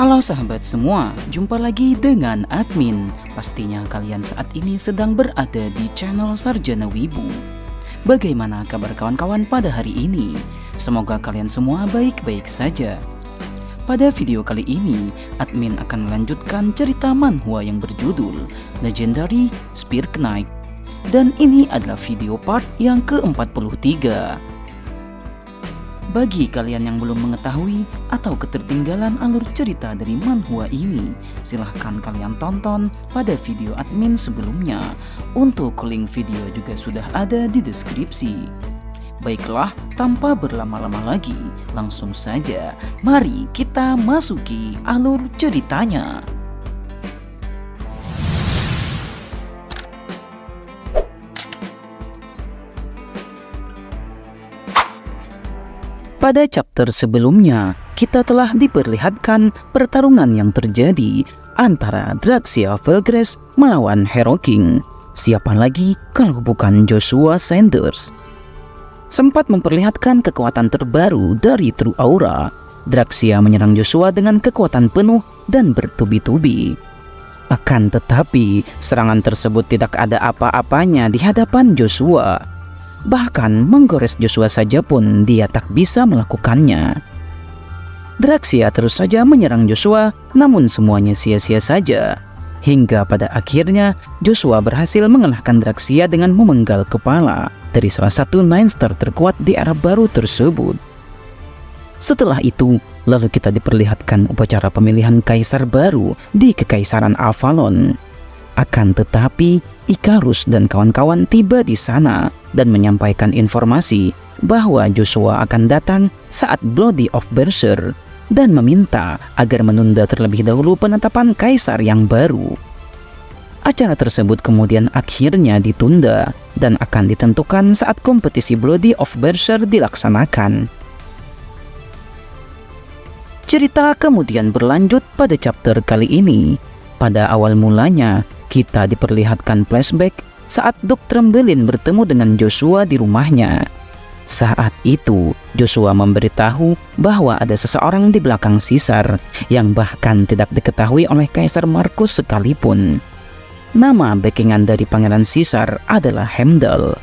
Halo sahabat semua, jumpa lagi dengan admin. Pastinya kalian saat ini sedang berada di channel Sarjana Wibu. Bagaimana kabar kawan-kawan pada hari ini? Semoga kalian semua baik-baik saja. Pada video kali ini, admin akan melanjutkan cerita manhwa yang berjudul Legendary Spear Knight. Dan ini adalah video part yang ke-43. Bagi kalian yang belum mengetahui atau ketertinggalan alur cerita dari manhwa ini, silahkan kalian tonton pada video admin sebelumnya. Untuk link video juga sudah ada di deskripsi. Baiklah, tanpa berlama-lama lagi, langsung saja mari kita masuki alur ceritanya. Pada chapter sebelumnya, kita telah diperlihatkan pertarungan yang terjadi antara Draxia Felgress melawan Hero King. Siapa lagi kalau bukan Joshua Sanders? Sempat memperlihatkan kekuatan terbaru dari True Aura. Draxia menyerang Joshua dengan kekuatan penuh dan bertubi-tubi. Akan tetapi, serangan tersebut tidak ada apa-apanya di hadapan Joshua. Bahkan menggores Joshua saja pun dia tak bisa melakukannya. Draxia terus saja menyerang Joshua, namun semuanya sia-sia saja. Hingga pada akhirnya Joshua berhasil mengalahkan Draxia dengan memenggal kepala dari salah satu Nine Star terkuat di era baru tersebut. Setelah itu, lalu kita diperlihatkan upacara pemilihan kaisar baru di Kekaisaran Avalon. Akan tetapi, Icarus dan kawan-kawan tiba di sana dan menyampaikan informasi bahwa Joshua akan datang saat Bloody of Berserk dan meminta agar menunda terlebih dahulu penetapan kaisar yang baru. Acara tersebut kemudian akhirnya ditunda dan akan ditentukan saat kompetisi Bloody of Berserk dilaksanakan. Cerita kemudian berlanjut pada chapter kali ini. Pada awal mulanya, kita diperlihatkan flashback saat Dr. Trembelin bertemu dengan Joshua di rumahnya. Saat itu, Joshua memberitahu bahwa ada seseorang di belakang Caesar yang bahkan tidak diketahui oleh Kaisar Marcus sekalipun. Nama backingan dari Pangeran Caesar adalah Heimdall,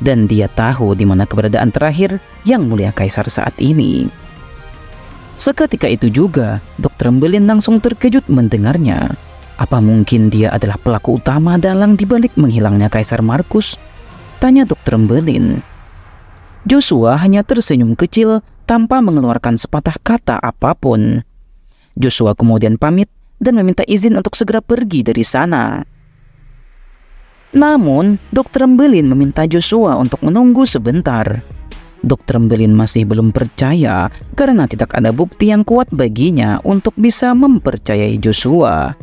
dan dia tahu di mana keberadaan terakhir Yang Mulia Kaisar saat ini. Seketika itu juga, Dr. Trembelin langsung terkejut mendengarnya. Apa mungkin dia adalah pelaku utama dalang dibalik menghilangnya Kaisar Marcus? Tanya Dr. Trembelin. Joshua hanya tersenyum kecil tanpa mengeluarkan sepatah kata apapun. Joshua kemudian pamit dan meminta izin untuk segera pergi dari sana. Namun, Dr. Trembelin meminta Joshua untuk menunggu sebentar. Dr. Trembelin masih belum percaya karena tidak ada bukti yang kuat baginya untuk bisa mempercayai Joshua.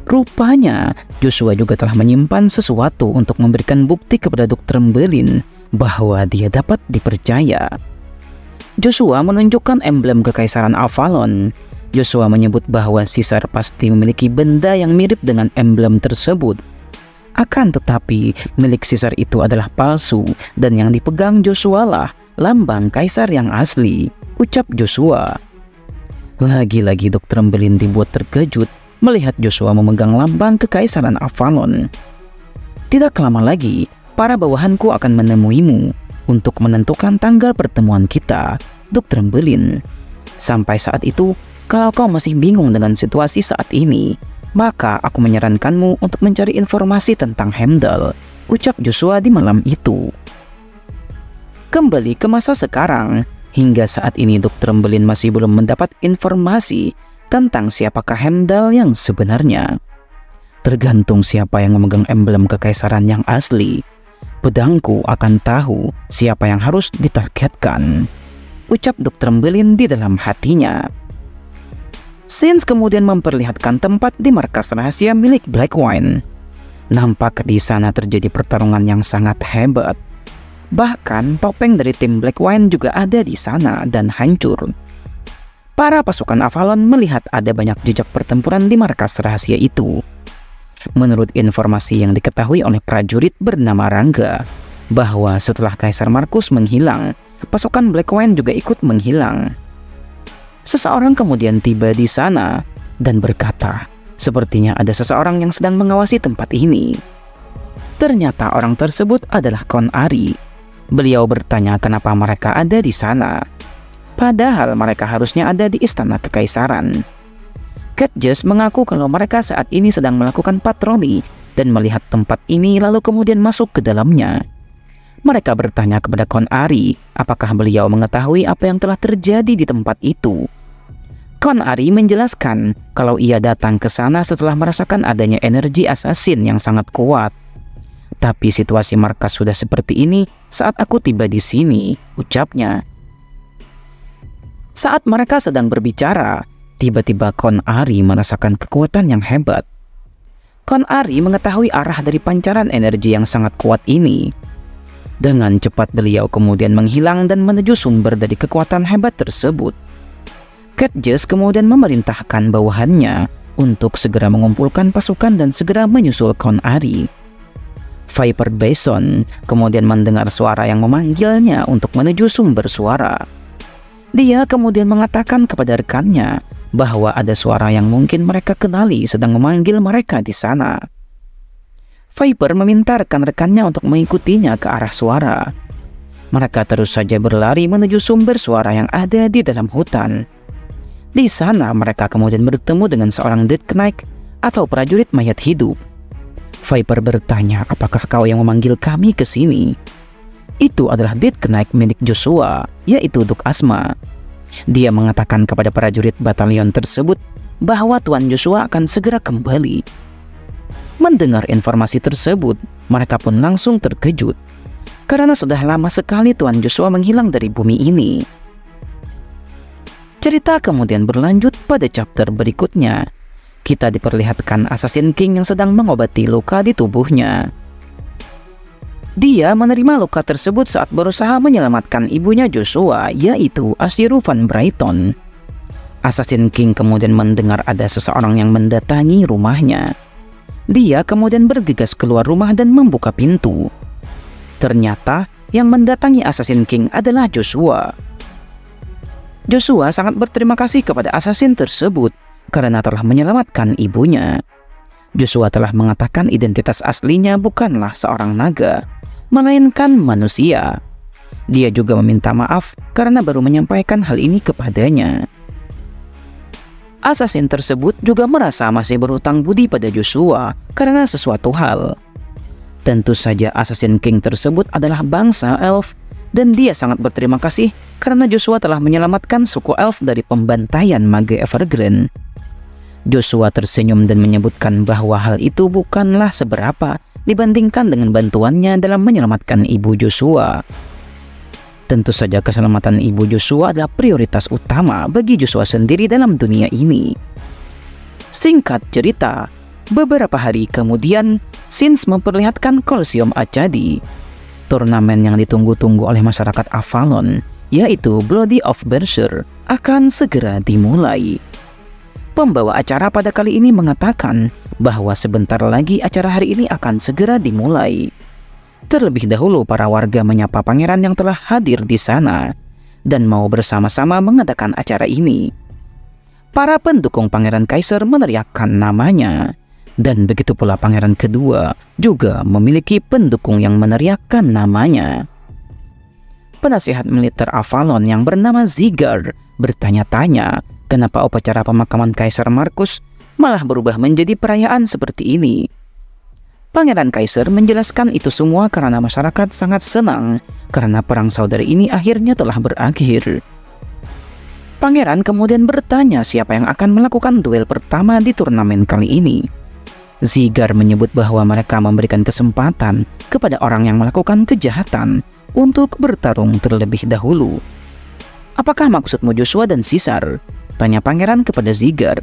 Rupanya, Joshua juga telah menyimpan sesuatu untuk memberikan bukti kepada Dr. Trembelin bahwa dia dapat dipercaya. Joshua menunjukkan emblem Kekaisaran Avalon. Joshua menyebut bahwa Caesar pasti memiliki benda yang mirip dengan emblem tersebut. Akan tetapi, milik Caesar itu adalah palsu dan yang dipegang Joshua lah lambang Kaisar yang asli, ucap Joshua. Lagi-lagi Dr. Trembelin dibuat terkejut melihat Joshua memegang lambang Kekaisaran Avalon. Tidak lama lagi, para bawahanku akan menemuimu untuk menentukan tanggal pertemuan kita, Dr. Trembelin. Sampai saat itu, kalau kau masih bingung dengan situasi saat ini, maka aku menyarankanmu untuk mencari informasi tentang Heimdall, ucap Joshua di malam itu. Kembali ke masa sekarang, hingga saat ini Dr. Trembelin masih belum mendapat informasi tentang siapakah Heimdall yang sebenarnya. Tergantung siapa yang memegang emblem kekaisaran yang asli, pedangku akan tahu siapa yang harus ditargetkan, ucap Dr. Trembelin di dalam hatinya. Scenes kemudian memperlihatkan tempat di markas rahasia milik Black Wine. Nampak di sana terjadi pertarungan yang sangat hebat. Bahkan topeng dari tim Black Wine juga ada di sana dan hancur. Para pasukan Avalon melihat ada banyak jejak pertempuran di markas rahasia itu. Menurut informasi yang diketahui oleh prajurit bernama Rangga, bahwa setelah Kaisar Marcus menghilang, pasukan Black Wine juga ikut menghilang. Seseorang kemudian tiba di sana dan berkata, sepertinya ada seseorang yang sedang mengawasi tempat ini. Ternyata orang tersebut adalah Kon Ari. Beliau bertanya kenapa mereka ada di sana, padahal mereka harusnya ada di istana kekaisaran. Katjes mengaku kalau mereka saat ini sedang melakukan patroli dan melihat tempat ini lalu kemudian masuk ke dalamnya. Mereka bertanya kepada Kon Ari apakah beliau mengetahui apa yang telah terjadi di tempat itu. Kon Ari menjelaskan kalau ia datang ke sana setelah merasakan adanya energi assassin yang sangat kuat. Tapi situasi markas sudah seperti ini saat aku tiba di sini, ucapnya. Saat mereka sedang berbicara, tiba-tiba Kon Ari merasakan kekuatan yang hebat. Kon Ari mengetahui arah dari pancaran energi yang sangat kuat ini. Dengan cepat beliau kemudian menghilang dan menuju sumber dari kekuatan hebat tersebut. Katjes kemudian memerintahkan bawahannya untuk segera mengumpulkan pasukan dan segera menyusul Kon Ari. Viper Bison kemudian mendengar suara yang memanggilnya untuk menuju sumber suara. Dia kemudian mengatakan kepada rekannya bahwa ada suara yang mungkin mereka kenali sedang memanggil mereka di sana. Viper meminta rekan-rekannya untuk mengikutinya ke arah suara. Mereka terus saja berlari menuju sumber suara yang ada di dalam hutan. Di sana mereka kemudian bertemu dengan seorang Death Knight atau prajurit mayat hidup. Viper bertanya, apakah kau yang memanggil kami ke sini? Itu adalah Death Knight milik Joshua, yaitu Duk Asma. Dia mengatakan kepada prajurit batalion tersebut bahwa Tuan Joshua akan segera kembali. Mendengar informasi tersebut, mereka pun langsung terkejut karena sudah lama sekali Tuan Joshua menghilang dari bumi ini. Cerita kemudian berlanjut pada chapter berikutnya. Kita diperlihatkan Assassin King yang sedang mengobati luka di tubuhnya. Dia menerima luka tersebut saat berusaha menyelamatkan ibunya Joshua, yaitu Ashiru Van Brighton. Assassin King kemudian mendengar ada seseorang yang mendatangi rumahnya. Dia kemudian bergegas keluar rumah dan membuka pintu. Ternyata yang mendatangi Assassin King adalah Joshua. Joshua sangat berterima kasih kepada assassin tersebut karena telah menyelamatkan ibunya. Joshua telah mengatakan identitas aslinya bukanlah seorang naga, melainkan manusia. Dia juga meminta maaf karena baru menyampaikan hal ini kepadanya. Assassin tersebut juga merasa masih berhutang budi pada Joshua karena sesuatu hal. Tentu saja Assassin King tersebut adalah bangsa elf dan dia sangat berterima kasih karena Joshua telah menyelamatkan suku elf dari pembantaian mage Evergreen. Joshua tersenyum dan menyebutkan bahwa hal itu bukanlah seberapa dibandingkan dengan bantuannya dalam menyelamatkan ibu Joshua. Tentu saja keselamatan ibu Joshua adalah prioritas utama bagi Joshua sendiri dalam dunia ini. Singkat cerita, beberapa hari kemudian, Sins memperlihatkan Colosseum Achadi. Turnamen yang ditunggu-tunggu oleh masyarakat Avalon, yaitu Bloody of Berserk, akan segera dimulai. Pembawa acara pada kali ini mengatakan bahwa sebentar lagi acara hari ini akan segera dimulai. Terlebih dahulu para warga menyapa pangeran yang telah hadir di sana dan mau bersama-sama mengadakan acara ini. Para pendukung Pangeran Kaiser meneriakkan namanya. Dan begitu pula pangeran kedua juga memiliki pendukung yang meneriakkan namanya. Penasihat militer Avalon yang bernama Zigar bertanya-tanya kenapa upacara pemakaman Kaisar Markus malah berubah menjadi perayaan seperti ini. Pangeran Kaiser menjelaskan itu semua karena masyarakat sangat senang karena perang saudara ini akhirnya telah berakhir. Pangeran kemudian bertanya siapa yang akan melakukan duel pertama di turnamen kali ini. Zigar menyebut bahwa mereka memberikan kesempatan kepada orang yang melakukan kejahatan untuk bertarung terlebih dahulu. Apakah maksudmu Joshua dan Caesar? Tanya pangeran kepada Zigar.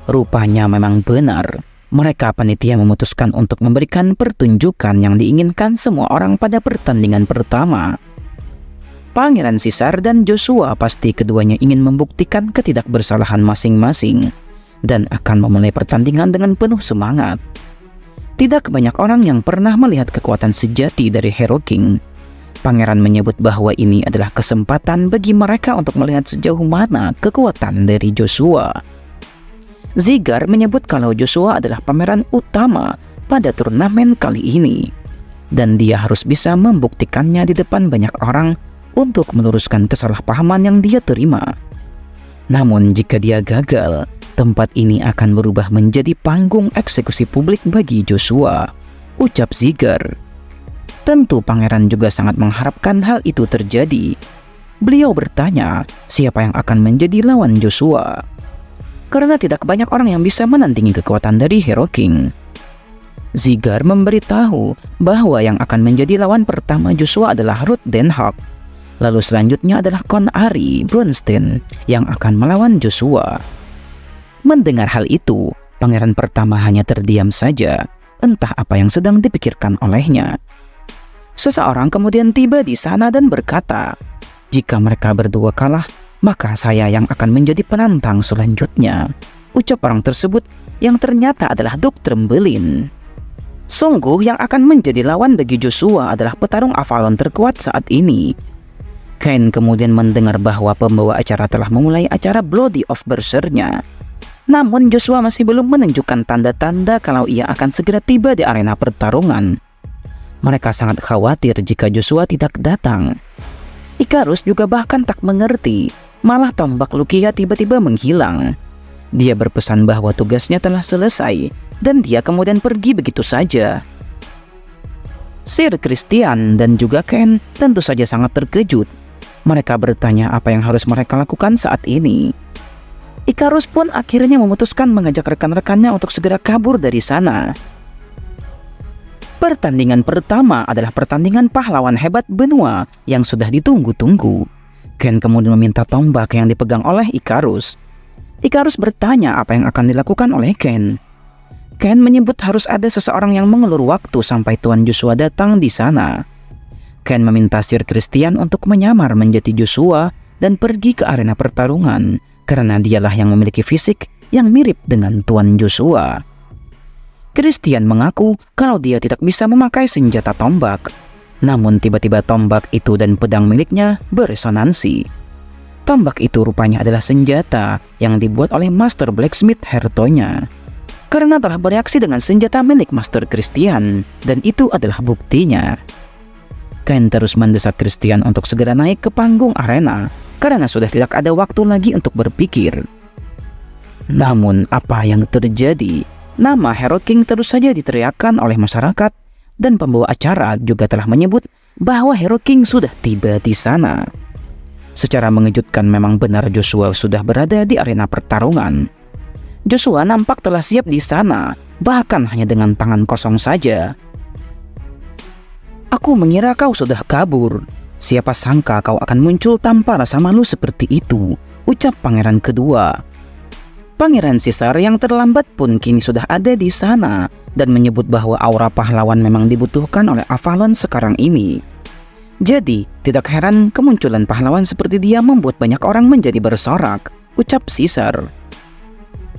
Rupanya memang benar. Mereka panitia memutuskan untuk memberikan pertunjukan yang diinginkan semua orang pada pertandingan pertama. Pangeran Caesar dan Joshua pasti keduanya ingin membuktikan ketidakbersalahan masing-masing dan akan memulai pertandingan dengan penuh semangat. Tidak banyak orang yang pernah melihat kekuatan sejati dari Hero King. Pangeran menyebut bahwa ini adalah kesempatan bagi mereka untuk melihat sejauh mana kekuatan dari Joshua. Zigar menyebut kalau Joshua adalah pemeran utama pada turnamen kali ini, dan dia harus bisa membuktikannya di depan banyak orang untuk meluruskan kesalahpahaman yang dia terima. Namun jika dia gagal, tempat ini akan berubah menjadi panggung eksekusi publik bagi Joshua, ucap Zigar. Tentu pangeran juga sangat mengharapkan hal itu terjadi. Beliau bertanya siapa yang akan menjadi lawan Joshua, karena tidak banyak orang yang bisa menandingi kekuatan dari Hero King. Zigar memberitahu bahwa yang akan menjadi lawan pertama Joshua adalah Ruth Den Hawk. Lalu selanjutnya adalah Conari Brunstein yang akan melawan Joshua. Mendengar hal itu, pangeran pertama hanya terdiam saja, entah apa yang sedang dipikirkan olehnya. Seseorang kemudian tiba di sana dan berkata, "Jika mereka berdua kalah, maka saya yang akan menjadi penantang selanjutnya," ucap orang tersebut yang ternyata adalah Duke Trembelin. Sungguh yang akan menjadi lawan bagi Joshua adalah petarung Avalon terkuat saat ini. Kain kemudian mendengar bahwa pembawa acara telah memulai acara Bloody of Berserker-nya. Namun Joshua masih belum menunjukkan tanda-tanda kalau ia akan segera tiba di arena pertarungan. Mereka sangat khawatir jika Joshua tidak datang. Ikarus juga bahkan tak mengerti, malah tombak Lukia tiba-tiba menghilang. Dia berpesan bahwa tugasnya telah selesai dan dia kemudian pergi begitu saja. Sir Christian dan juga Ken tentu saja sangat terkejut. Mereka bertanya apa yang harus mereka lakukan saat ini. Ikarus pun akhirnya memutuskan mengajak rekan-rekannya untuk segera kabur dari sana. Pertandingan pertama adalah pertandingan pahlawan hebat benua yang sudah ditunggu-tunggu. Ken kemudian meminta tombak yang dipegang oleh Ikarus. Ikarus bertanya apa yang akan dilakukan oleh Ken. Ken menyebut harus ada seseorang yang mengelur waktu sampai Tuan Joshua datang di sana. Ken meminta Sir Christian untuk menyamar menjadi Joshua dan pergi ke arena pertarungan karena dialah yang memiliki fisik yang mirip dengan Tuan Joshua. Christian mengaku kalau dia tidak bisa memakai senjata tombak. Namun tiba-tiba tombak itu dan pedang miliknya beresonansi. Tombak itu rupanya adalah senjata yang dibuat oleh Master Blacksmith Hertonya. Karena telah bereaksi dengan senjata milik Master Christian, dan itu adalah buktinya. Ken terus mendesak Christian untuk segera naik ke panggung arena, karena sudah tidak ada waktu lagi untuk berpikir. Namun apa yang terjadi? Nama Hero King terus saja diteriakkan oleh masyarakat, dan pembawa acara juga telah menyebut bahwa Hero King sudah tiba di sana. Secara mengejutkan memang benar Joshua sudah berada di arena pertarungan. Joshua nampak telah siap di sana, bahkan hanya dengan tangan kosong saja. "Aku mengira kau sudah kabur. Siapa sangka kau akan muncul tanpa rasa malu seperti itu," ucap pangeran kedua. Pangeran Caesar yang terlambat pun kini sudah ada di sana dan menyebut bahwa aura pahlawan memang dibutuhkan oleh Avalon sekarang ini. Jadi, tidak heran kemunculan pahlawan seperti dia membuat banyak orang menjadi bersorak, ucap Caesar.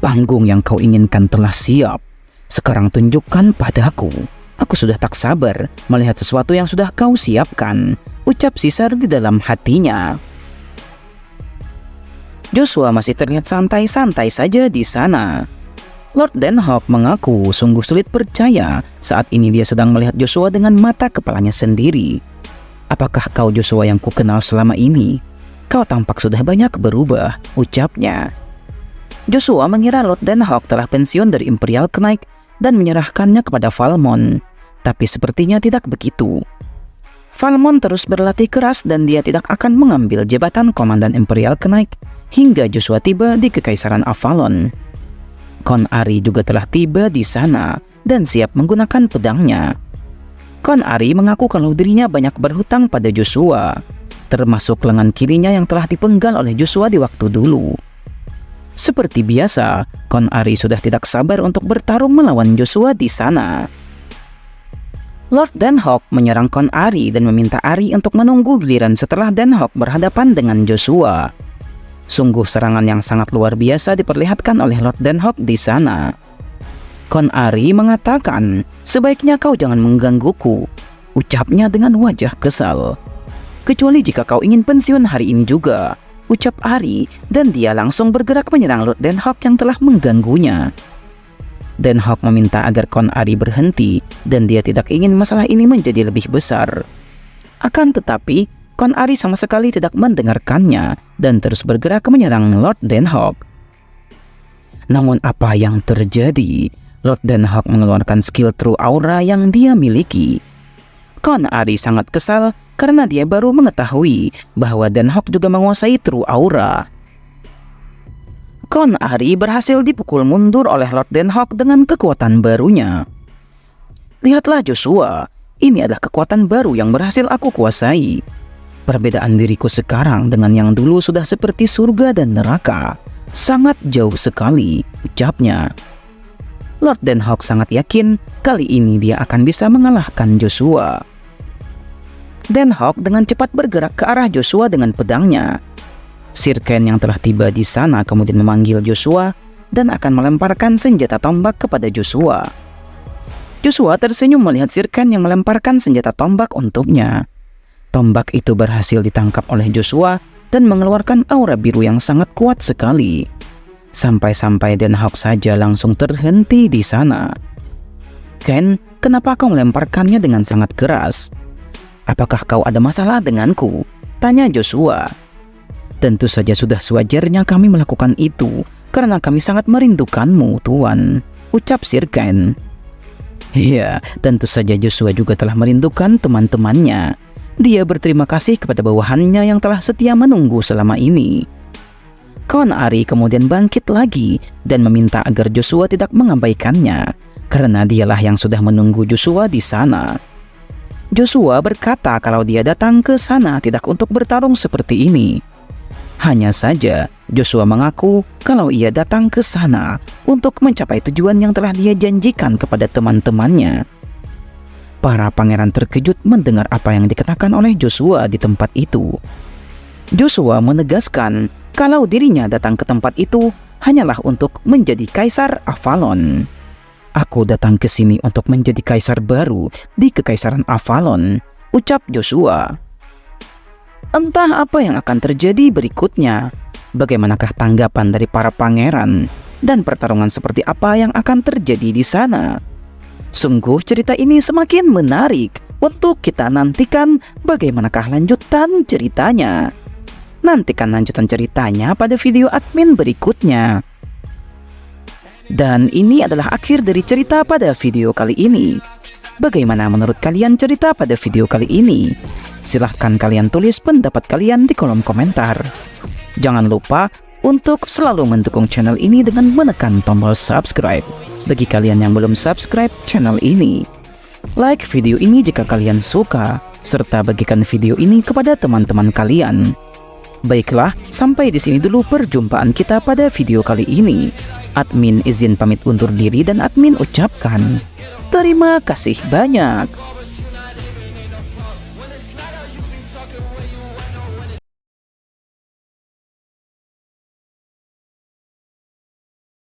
"Panggung yang kau inginkan telah siap. Sekarang tunjukkan padaku. Aku sudah tak sabar melihat sesuatu yang sudah kau siapkan," ucap Caesar di dalam hatinya. Joshua masih terlihat santai-santai saja di sana. Lord Den Hawk mengaku sungguh sulit percaya saat ini dia sedang melihat Joshua dengan mata kepalanya sendiri. "Apakah kau Joshua yang kukenal selama ini? Kau tampak sudah banyak berubah," ucapnya. Joshua mengira Lord Den Hawk telah pensiun dari Imperial Knight dan menyerahkannya kepada Valmont, tapi sepertinya tidak begitu. Valmont terus berlatih keras dan dia tidak akan mengambil jabatan Komandan Imperial Knight hingga Joshua tiba di Kekaisaran Avalon. Conari juga telah tiba di sana dan siap menggunakan pedangnya. Conari mengaku kalau dirinya banyak berhutang pada Joshua, termasuk lengan kirinya yang telah dipenggal oleh Joshua di waktu dulu. Seperti biasa, Conari sudah tidak sabar untuk bertarung melawan Joshua di sana. Lord Den Hawk menyerang Conari dan meminta Ari untuk menunggu giliran setelah Den Hawk berhadapan dengan Joshua. Sungguh serangan yang sangat luar biasa diperlihatkan oleh Lord Den Hawk di sana. Conari mengatakan, "Sebaiknya kau jangan menggangguku," ucapnya dengan wajah kesal. kecuali jika kau ingin pensiun hari ini juga, ucap Ari, dan dia langsung bergerak menyerang Lord Den Haag yang telah mengganggunya. Den Haag meminta agar Kon Ari berhenti dan dia tidak ingin masalah ini menjadi lebih besar. Akan tetapi, Kon Ari sama sekali tidak mendengarkannya dan terus bergerak menyerang Lord Den Haag. Namun apa yang terjadi? Lord Den Haag mengeluarkan skill True Aura yang dia miliki. Kon Ari sangat kesal karena dia baru mengetahui bahwa Den Haag juga menguasai True Aura. Kon Ari berhasil dipukul mundur oleh Lord Den Haag dengan kekuatan barunya. Lihatlah Joshua, ini adalah kekuatan baru yang berhasil aku kuasai. Perbedaan diriku sekarang dengan yang dulu sudah seperti surga dan neraka. Sangat jauh sekali, ucapnya. Lord Den Haag sangat yakin kali ini dia akan bisa mengalahkan Joshua. Den Haag dengan cepat bergerak ke arah Joshua dengan pedangnya. Sir Ken yang telah tiba di sana kemudian memanggil Joshua dan akan melemparkan senjata tombak kepada Joshua. Joshua tersenyum melihat Sir Ken yang melemparkan senjata tombak untuknya. Tombak itu berhasil ditangkap oleh Joshua dan mengeluarkan aura biru yang sangat kuat sekali. Sampai-sampai Den Haag saja langsung terhenti di sana. Ken, kenapa kau melemparkannya dengan sangat keras? Apakah kau ada masalah denganku? Tanya Joshua. Tentu saja sudah sewajarnya kami melakukan itu karena kami sangat merindukanmu, Tuan, ucap Sir Ken. Iya, tentu saja Joshua juga telah merindukan teman-temannya. Dia berterima kasih kepada bawahannya yang telah setia menunggu selama ini. Kon Ari kemudian bangkit lagi dan meminta agar Joshua tidak mengabaikannya karena dialah yang sudah menunggu Joshua di sana. Joshua berkata kalau dia datang ke sana tidak untuk bertarung seperti ini. Hanya saja Joshua mengaku kalau ia datang ke sana untuk mencapai tujuan yang telah dia janjikan kepada teman-temannya. Para pangeran terkejut mendengar apa yang dikatakan oleh Joshua di tempat itu. Joshua menegaskan kalau dirinya datang ke tempat itu hanyalah untuk menjadi Kaisar Avalon. Aku datang ke sini untuk menjadi kaisar baru di Kekaisaran Avalon, ucap Joshua. Entah apa yang akan terjadi berikutnya. Bagaimanakah tanggapan dari para pangeran dan pertarungan seperti apa yang akan terjadi di sana? Sungguh cerita ini semakin menarik untuk kita nantikan bagaimanakah lanjutan ceritanya. Nantikan lanjutan ceritanya pada video admin berikutnya. Dan ini adalah akhir dari cerita pada video kali ini. Bagaimana menurut kalian cerita pada video kali ini? Silahkan kalian tulis pendapat kalian di kolom komentar. Jangan lupa untuk selalu mendukung channel ini dengan menekan tombol subscribe. Bagi kalian yang belum subscribe channel ini, like video ini jika kalian suka, serta bagikan video ini kepada teman-teman kalian. Baiklah, sampai di sini dulu perjumpaan kita pada video kali ini. Admin izin pamit undur diri dan admin ucapkan terima kasih banyak.